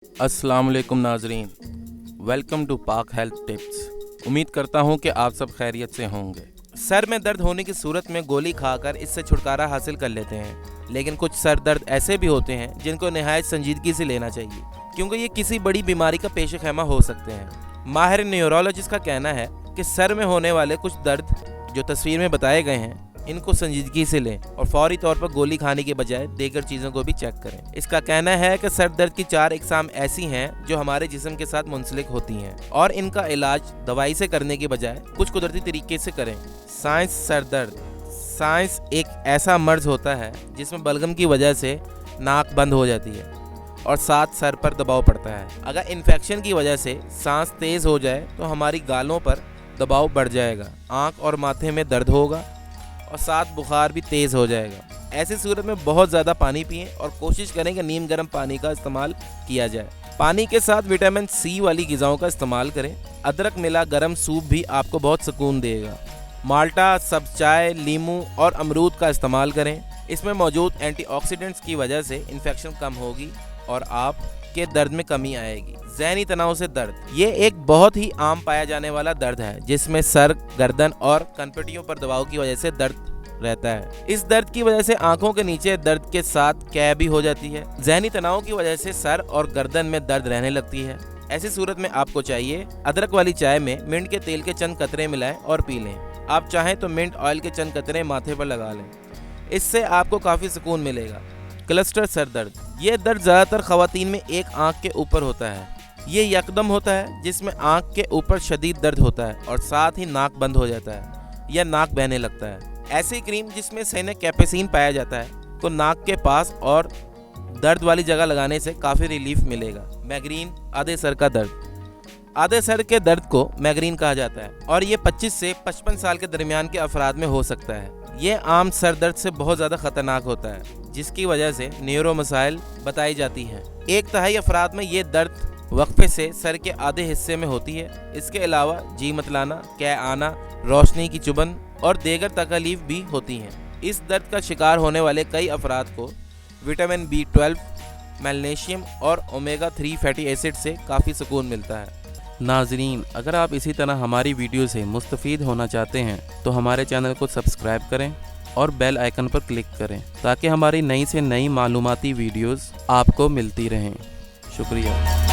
अस्सलाम वालेकुम नाजरीन, वेलकम टू पाक हेल्थ टिप्स। उम्मीद करता हूँ कि आप सब खैरियत से होंगे। सर में दर्द होने की सूरत में गोली खाकर इससे छुटकारा हासिल कर लेते हैं, लेकिन कुछ सर दर्द ऐसे भी होते हैं जिनको निहायत संजीदगी से लेना चाहिए, क्योंकि ये किसी बड़ी बीमारी का पेश खैमा हो सकते हैं। माहिर न्यूरोलॉजिस्ट का कहना है कि सर में होने वाले कुछ दर्द जो तस्वीर में बताए गए हैं, इनको संजीदगी से लें और फौरी तौर पर गोली खाने के बजाय दीगर चीज़ों को भी चेक करें। इसका कहना है कि सर दर्द की 4 अक़साम ऐसी हैं जो हमारे जिस्म के साथ मुंसलिक होती हैं और इनका इलाज दवाई से करने के बजाय कुछ कुदरती तरीके से करें। साइंस सर दर्द। साइंस एक ऐसा मर्ज होता है जिसमें बलगम की वजह से नाक बंद हो जाती है और साथ सर पर दबाव पड़ता है। अगर इन्फेक्शन की वजह से सांस तेज़ हो जाए तो हमारी गालों पर दबाव बढ़ जाएगा, आँख और माथे में दर्द होगा और साथ बुखार भी तेज़ हो जाएगा। ऐसी सूरत में बहुत ज़्यादा पानी पिएं और कोशिश करें कि नीम गर्म पानी का इस्तेमाल किया जाए। पानी के साथ विटामिन सी वाली ग़िज़ाओं का इस्तेमाल करें। अदरक मिला गर्म सूप भी आपको बहुत सुकून देगा। माल्टा, सब्ज़ चाय, लीमू और अमरूद का इस्तेमाल करें। इसमें मौजूद एंटीऑक्सीडेंट्स की वजह से इन्फेक्शन कम होगी और आपके दर्द में कमी आएगी। ज़हनी तनाव से दर्द। ये एक बहुत ही आम पाया जाने वाला दर्द है जिसमें सर, गर्दन और कनपटियों पर दबाव की वजह से दर्द रहता है। इस दर्द की वजह से आंखों के नीचे दर्द के साथ कै भी हो जाती है। ज़हनी तनाव की वजह से सर और गर्दन में दर्द रहने लगती है। ऐसी सूरत में आपको चाहिए अदरक वाली चाय में मिंट के तेल के चंद कतरे मिलाएं और पी लें। आप चाहें तो मिंट ऑयल के चंद कतरे माथे पर लगा लें, इससे आपको काफ़ी सुकून मिलेगा। क्लस्टर सर दर्द। ये दर्द ज़्यादातर ख़वातीन में एक आँख के ऊपर होता है। ये यकदम होता है जिसमें आँख के ऊपर शदीद दर्द होता है और साथ ही नाक बंद हो जाता है या नाक बहने लगता है। ऐसी क्रीम जिसमें सैनिक कैपेसिन पाया जाता है को नाक के पास और दर्द वाली जगह लगाने से काफ़ी रिलीफ मिलेगा। मैग्रेन, आधे सर का दर्द। आधे सर के दर्द को मैग्रेन कहा जाता है और ये 25 से 55 साल के दरमियान के अफराद में हो सकता है। ये आम सर दर्द से बहुत ज़्यादा ख़तरनाक होता है, जिसकी वजह से न्यूरो मसाइल बताई जाती हैं। 1/3 अफराद में ये दर्द वक्फे से सर के आधे हिस्से में होती है। इसके अलावा जी मतलाना, कै आना, रोशनी की चुभन और दीगर तकलीफ भी होती हैं। इस दर्द का शिकार होने वाले कई अफराद को विटामिन B12, मैग्नीशियम और ओमेगा 3 फैटी एसिड से काफ़ी सुकून मिलता है। नाजरीन, अगर आप इसी तरह हमारी वीडियो से मुस्तफ़ीद होना चाहते हैं तो हमारे चैनल को सब्सक्राइब करें और बेल आइकन पर क्लिक करें ताकि हमारी नई से नई मालूमाती वीडियोस आपको मिलती रहें। शुक्रिया।